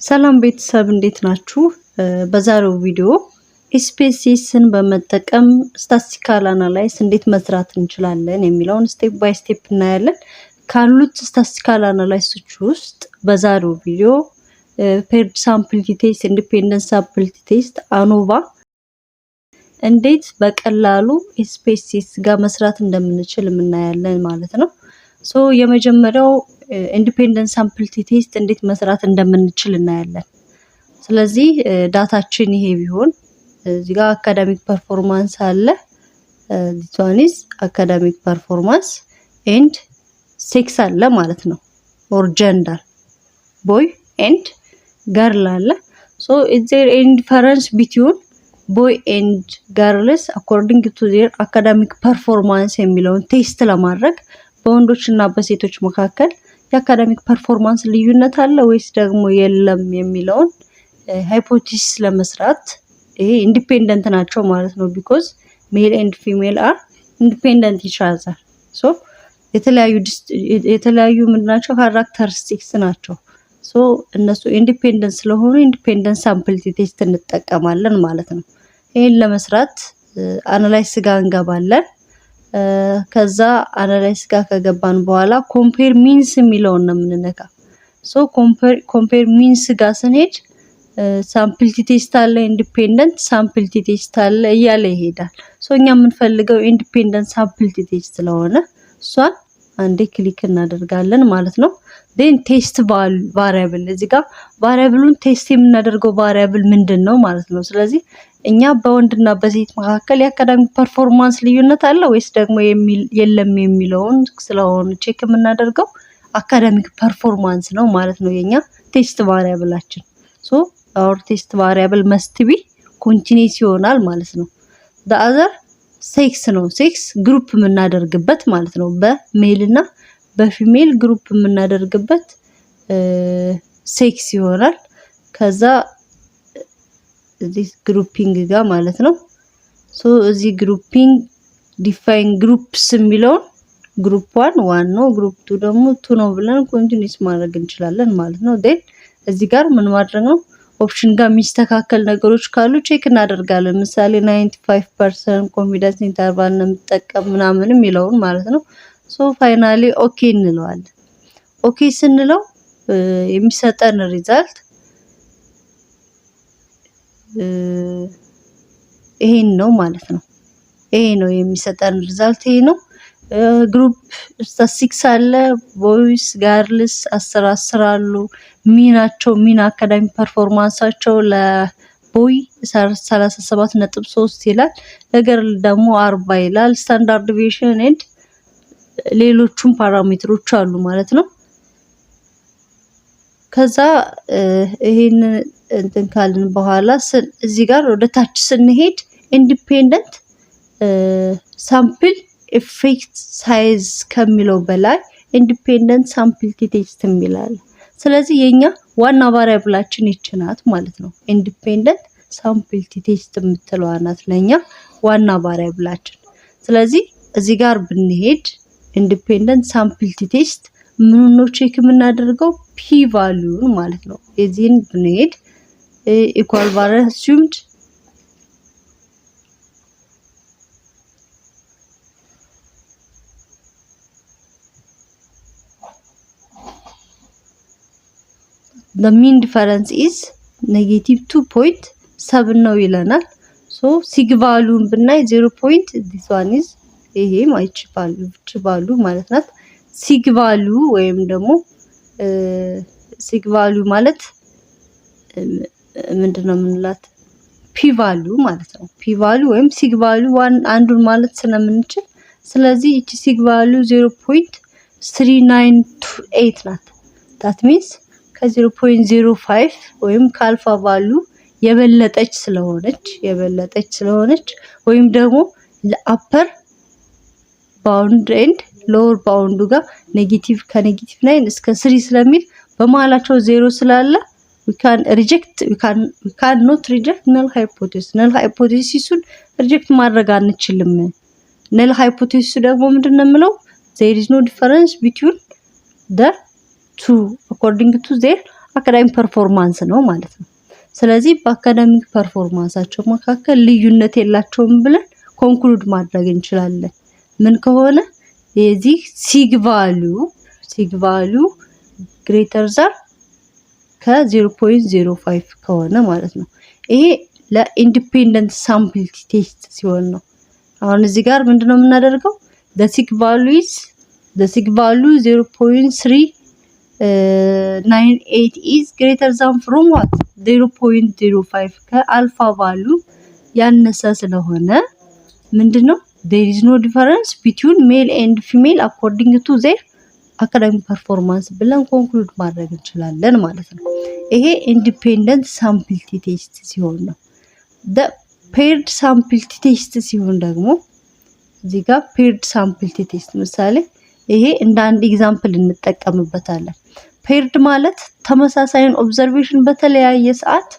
ሰላም ቤተሰብ እንዴት ናችሁ? በዛሬው ቪዲዮ ኤስፔሲስን በመጠቀም ስታቲስቲካል አናላይስ እንዴት መስራት እንችላለን የሚለውን ስቴፕ ባይ ስቴፕ እናያለን። ካሉት ስታቲስቲካል አናላይሶች ውስጥ በዛሬው ቪዲዮ ፔርድ ሳምፕሊቲ ቴስት፣ ኢንዲፔንደንት ሳምፕሊቲ ቴስት፣ አኖቫ እንዴት በቀላሉ ኤስፔሲስ ጋር መስራት እንደምንችል እናያለን ማለት ነው። ሶ የመጀመሪያው ኢንዲፔንደንት ሳምፕሊቲ ቴስት እንዴት መስራት እንደምንችል እናያለን። ስለዚህ ዳታችን ይሄ ቢሆን እዚህ ጋር አካዳሚክ ፐርፎርማንስ አለ። this one is academic performance and sex አለ ማለት ነው or gender boy and girl አለ. so is there any difference between boy and girls according to their academic performance የሚለውን ቴስት ለማድረግ በወንዶችና በሴቶች መካከል የአካዳሚክ ፐርፎርማንስ ልዩነት አለ ወይስ ደግሞ የለም የሚለውን ሃይፖቴሲስ ለመስራት ይሄ ኢንዲፔንደንት ናቸው ማለት ነው። because male and female are independent each other. so የተለያዩ ምንድናቸው ካራክተሪስቲክስ ናቸው። so እነሱ ኢንዲፔንደንት ስለሆኑ ኢንዲፔንደንት ሳምፕሊቲ ቴስት እንጠቀማለን ማለት ነው። ይሄን ለመስራት አናላይስ ጋር እንገባለን። ከዛ አናላይስ ጋር ከገባን በኋላ ኮምፔር ሚንስ የሚለውን ነው የምንነካ። ሶ ኮምፔር ሚንስ ጋር ስንሄድ ሳምፕሊቲ ቴስት አለ፣ ኢንዲፔንደንት ሳምፕሊቲ ቴስት አለ እያለ ይሄዳል። ሶ እኛ የምንፈልገው ኢንዲፔንደንት ሳምፕሊቲ ቴስት ስለሆነ እሷን አንዴ ክሊክ እናደርጋለን ማለት ነው። ዴን ቴስት ቫሪያብል እዚህ ጋር ቫሪያብሉን ቴስት የምናደርገው ቫሪያብል ምንድን ነው ማለት ነው። ስለዚህ እኛ በወንድና በሴት መካከል የአካዳሚክ ፐርፎርማንስ ልዩነት አለ ወይስ ደግሞ የለም የሚለውን ስለሆነ ቼክ የምናደርገው አካዳሚክ ፐርፎርማንስ ነው ማለት ነው የኛ ቴስት ቫሪያብላችን። ሶ our ቴስት ቫሪያብል must be continuous ይሆናል ማለት ነው። the other ሴክስ ነው። ሴክስ ግሩፕ የምናደርግበት ማለት ነው። በሜል እና በፊሜል ግሩፕ የምናደርግበት ሴክስ ይሆናል። ከዛ እዚህ ግሩፒንግ ጋር ማለት ነው። ሶ እዚህ ግሩፒንግ ዲፋይን ግሩፕስ የሚለውን ግሩፕ 1 ነው፣ ግሩፕ 2 ደግሞ 2 ነው ብለን ኮንቲኒዩስ ማድረግ እንችላለን ማለት ነው። ዴን እዚህ ጋር ምን ማድረግ ነው? ኦፕሽን ጋር የሚስተካከል ነገሮች ካሉ ቼክ እናደርጋለን። ምሳሌ 95% ኮንፊደንስ ኢንተርቫል ነው የምጠቀም ምናምን የሚለውን ማለት ነው። ሶ ፋይናሊ ኦኬ እንለዋለን። ኦኬ ስንለው የሚሰጠን ሪዛልት ይሄን ነው ማለት ነው። ይሄ ነው የሚሰጠን ሪዛልት ይሄ ነው። ግሩፕ ስታቲስቲክስ አለ፣ ቦይስ ጋርልስ 10 አሉ። ሚን አካዳሚክ ፐርፎርማንሳቸው ለቦይ 37.3 ይላል፣ ለገርል ደግሞ 40 ይላል። ስታንዳርድ ዲቪዬሽን ኤንድ ሌሎቹም ፓራሜትሮች አሉ ማለት ነው። ከዛ ይሄን እንትን ካልን በኋላ እዚህ ጋር ወደ ታች ስንሄድ ኢንዲፔንደንት ሳምፕል ኢፌክት ሳይዝ ከሚለው በላይ ኢንዲፔንደንት ሳምፕሊቲ ቴስት የሚላል። ስለዚህ የኛ ዋና ቫሪያብላችን ይችናት ማለት ነው። ኢንዲፔንደንት ሳምፕሊቲ ቴስት የምትለዋ ናት ለኛ ዋና ቫሪያብላችን። ስለዚህ እዚህ ጋር ብንሄድ ኢንዲፔንደንት ሳምፕሊቲ ቴስት ምን ነው ቼክ የምናደርገው? ፒ ቫልዩን ማለት ነው። የዚህን ብንሄድ ኢኳል ቫሪያንስ assumed the mean difference is -2.7 ነው ይለናል። ሶ ሲግ ቫልዩን ብናይ 0. this one is ይሄ ማይች ቫልዩ ማለት ናት። ሲግ ቫልዩ ወይም ደግሞ ሲግ ቫልዩ ማለት ምንድነው የምንላት? ፒ ቫልዩ ማለት ነው። ፒ ቫልዩ ወይም ሲግ ቫልዩ አንዱን ማለት ስለምንችል ስለዚህ እቺ ሲግ ቫልዩ 0.3928 ናት። that means ከ0.05 ወይም ከአልፋ ቫልዩ የበለጠች ስለሆነች ወይም ደግሞ ለአፐር ባውንድ ኤንድ ሎወር ባውንዱ ጋር ኔጌቲቭ ከኔጌቲቭ 9 እስከ 3 ስለሚል በመሃላቸው 0 ስላለ we can not reject null hypothesis. null hypothesisን ሪጀክት ማድረግ አንችልም። null hypothesis ደግሞ ምንድነው የምለው? there is no difference between the two according to their አካዳሚክ ፐርፎርማንስ ነው ማለት ነው። ስለዚህ በአካዳሚክ ፐርፎርማንሳቸው መካከል ልዩነት የላቸውም ብለን ኮንክሉድ ማድረግ እንችላለን። ምን ከሆነ የዚህ ሲግ ቫልዩ ግሬተር ዛን ከ0.05 ከሆነ ማለት ነው። ይሄ ለኢንዲፔንደንት ሳምፕል ቴስት ሲሆን ነው። አሁን እዚህ ጋር ምንድነው የምናደርገው? the sig value 0.398 is greater than from what 0.05 ከአልፋ ቫልዩ ያነሰ ስለሆነ ምንድነው there is no difference between male and female according to their academic performance ብለን ኮንክሉድ ማድረግ እንችላለን ማለት ነው። ይሄ ኢንዲፔንደንት ሳምፕል ቴስት ሲሆን ነው። the paired sample ቴስት ሲሆን ደግሞ እዚህ ጋር paired sample ቴስት ምሳሌ ይሄ እንደ አንድ ኤግዛምፕል እንጠቀምበታለን። paired ማለት ተመሳሳይን ኦብዘርቬሽን በተለያየ ሰዓት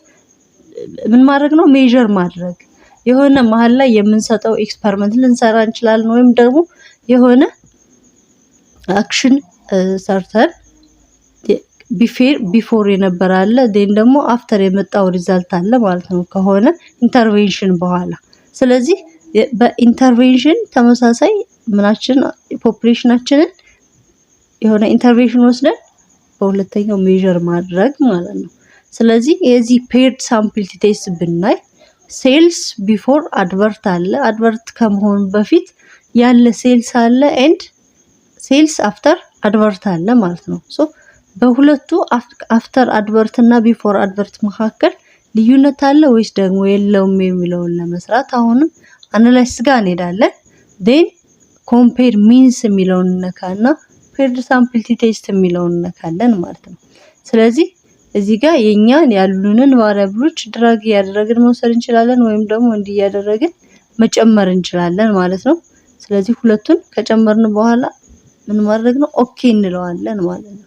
ምን ማድረግ ነው? ሜዠር ማድረግ። የሆነ መሃል ላይ የምንሰጠው ኤክስፐሪመንት ልንሰራ እንችላለን፣ ወይም ደግሞ የሆነ አክሽን ሰርተን ቢፎር የነበረ አለ ዴን ደግሞ አፍተር የመጣው ሪዛልት አለ ማለት ነው ከሆነ ኢንተርቬንሽን በኋላ። ስለዚህ በኢንተርቬንሽን ተመሳሳይ ምናችን ፖፑሌሽናችንን የሆነ ኢንተርቬንሽን ወስደን በሁለተኛው ሜዠር ማድረግ ማለት ነው። ስለዚህ የዚህ ፔርድ ሳምፕል ቴስት ብናይ ሴልስ ቢፎር አድቨርት አለ፣ አድቨርት ከመሆኑ በፊት ያለ ሴልስ አለ፣ ኤንድ ሴልስ አፍተር አድቨርት አለ ማለት ነው። ሶ በሁለቱ አፍተር አድቨርት እና ቢፎር አድቨርት መካከል ልዩነት አለ ወይስ ደግሞ የለውም የሚለውን ለመስራት አሁንም አናላይሲስ ጋር እንሄዳለን። ዴን ኮምፔር ሚንስ የሚለውን ነካና ፔርድ ሳምፕል ቴስት የሚለውን ነካለን ማለት ነው። ስለዚህ እዚህ ጋር የኛን ያሉንን ቫሪያብሎች ድራግ ያደረግን መውሰድ እንችላለን፣ ወይም ደግሞ እንዲህ ያደረግን መጨመር እንችላለን ማለት ነው። ስለዚህ ሁለቱን ከጨመርን በኋላ ምን ማድረግ ነው? ኦኬ እንለዋለን ማለት ነው።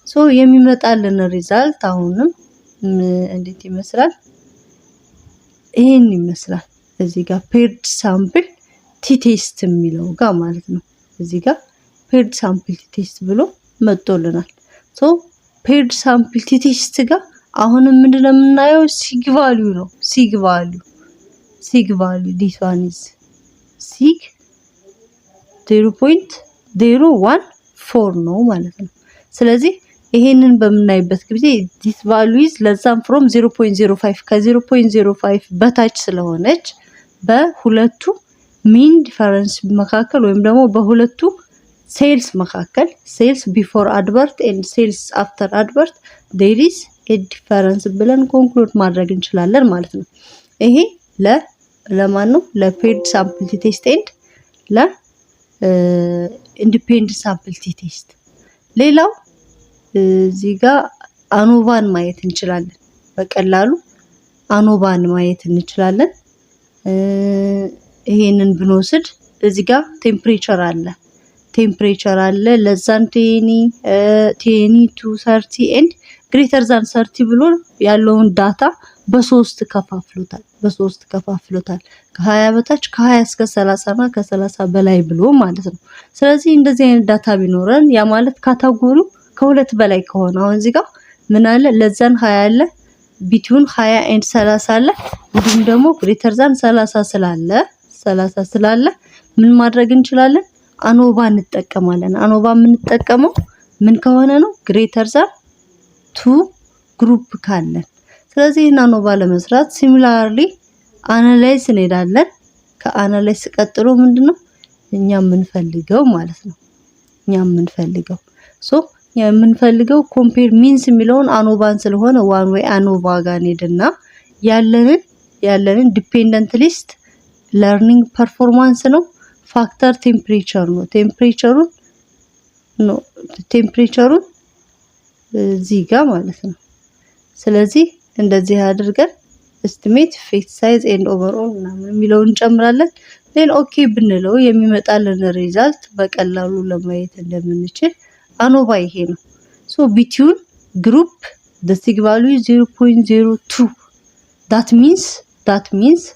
ሶ የሚመጣልን ሪዛልት አሁንም እንዴት ይመስላል? ይሄን ይመስላል። እዚህ ጋር ፔርድ ሳምፕል ቴስት የሚለው ጋር ማለት ነው። እዚህ ጋር ፔርድ ሳምፕል ቴስት ብሎ መጥቶልናል። ሶ ፔርድ ሳምፕል ቴስት ጋር አሁንም ምንድነው የምናየው? ሲግ ቫልዩ ነው። ሲግ ቫልዩ this one is ሲግ 0.014 ነው ማለት ነው። ስለዚህ ይሄንን በምናይበት ጊዜ this value is less than from 0.05 ከ0.05 በታች ስለሆነች በሁለቱ ሚን ዲፈረንስ መካከል ወይም ደግሞ በሁለቱ ሴልስ መካከል ሴልስ ቢፎር አድቨርት ኤንድ ሴልስ አፍተር አድቨርት there is a difference ብለን ኮንክሉድ ማድረግ እንችላለን ማለት ነው። ይሄ ለማን ነው? ለፔርድ ሳምፕል ቴስት ኤንድ ለኢንዲፔንደንት ሳምፕል ቴስት። ሌላው እዚህ ጋር አኖቫን ማየት እንችላለን። በቀላሉ አኖቫን ማየት እንችላለን። ይሄንን ብንወስድ እዚህ ጋር ቴምፕሬቸር አለ ለዛን 10 to 30 ኤንድ ግሬተር ዛን 30 ብሎ ያለውን ዳታ በሶስት ከፋፍሎታል። ከ20 በታች ከ20 እስከ 30 እና ከ30 በላይ ብሎ ማለት ነው። ስለዚህ እንደዚህ አይነት ዳታ ቢኖረን ያ ማለት ካታጎሪው ከሁለት በላይ ከሆነ አሁን እዚህ ጋር ምን አለ? ለዛን 20 አለ፣ ቢትዊን 20 ኤንድ 30 አለ፣ እንዲሁም ደግሞ ግሬተር ዛን 30 ስላለ ምን ማድረግ እንችላለን? አኖቫ እንጠቀማለን። አኖቫ የምንጠቀመው ምን ከሆነ ነው? ግሬተር ዛን 2 ግሩፕ ካለን። ስለዚህ አኖቫ ለመስራት ሲሚላርሊ አናላይዝ እንሄዳለን። ከአናላይዝ ቀጥሎ ምንድነው እኛ የምንፈልገው ማለት ነው። የምንፈልገው ኮምፔር ሚንስ የሚለውን አኖቫን ስለሆነ ዋን ወይ አኖቫ ጋር እንሄድና ያለንን ዲፔንደንት ሊስት ለርኒንግ ፐርፎርማንስ ነው፣ ፋክተር ቴምፕሬቸር ነው። ቴምፕሬቸሩን እዚህ ጋር ማለት ነው። ስለዚህ እንደዚህ አድርገን ኤስቲሜት ፌት ሳይዝ ኤንድ ኦቨርኦል ምናምን የሚለውን እንጨምራለን። ሌላ ኦኬ ብንለው የሚመጣልን ሪዛልት በቀላሉ ለማየት እንደምንችል አኖቫ ይሄ ነው። ሶ ቢትዊን ግሩፕ the sig value is 0.02 that means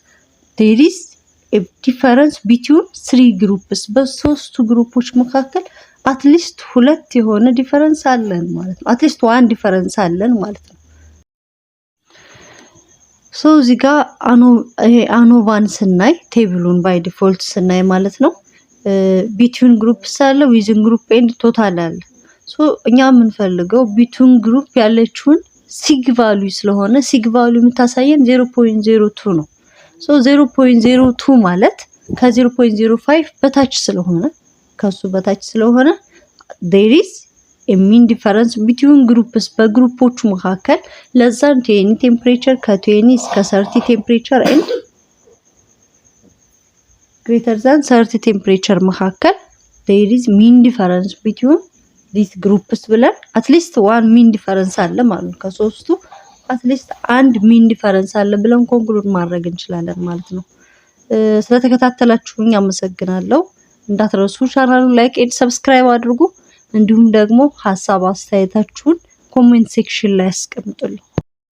there is a difference between 3 groups በሶስቱ ግሩፖች መካከል አትሊስት ሁለት የሆነ ዲፈረንስ አለን ማለት ነው። አትሊስት ዋን ዲፈረንስ አለን ማለት ነው። ሶ እዚህ ጋር አኖቫን ስናይ ቴብሉን ባይ ዲፎልት ስናይ ማለት ነው ቢትዊን ግሩፕስ አለ፣ ዊዝን ግሩፕ ኤንድ ቶታል አለ። ሶ እኛ የምንፈልገው ቢትዊን ግሩፕ ያለችውን ሲግ ቫልዩ ስለሆነ ሲግ ቫልዩ የምታሳየን 0.02 ነው። ሶ 0.02 ማለት ከ0.05 በታች ስለሆነ ከሱ በታች ስለሆነ there is a mean difference between groups በግሩፖቹ መካከል ለዛን 20 ቴምፕሬቸር ከ20 እስከ 30 ቴምፕሬቸር and greater than 30 ቴምፕሬቸር መካከል there is mean difference between these groups ብለን አትሊስት ዋን ሚን ዲፈረንስ አለ ማለት ነው። ከሶስቱ አትሊስት አንድ ሚን ዲፈረንስ አለ ብለን ኮንክሉድ ማድረግ እንችላለን ማለት ነው። ስለተከታተላችሁኝ አመሰግናለሁ። እንዳትረሱ ቻናሉን ላይክ ኤንድ ሰብስክራይብ አድርጉ። እንዲሁም ደግሞ ሐሳብ አስተያየታችሁን ኮሜንት ሴክሽን ላይ አስቀምጡልኝ።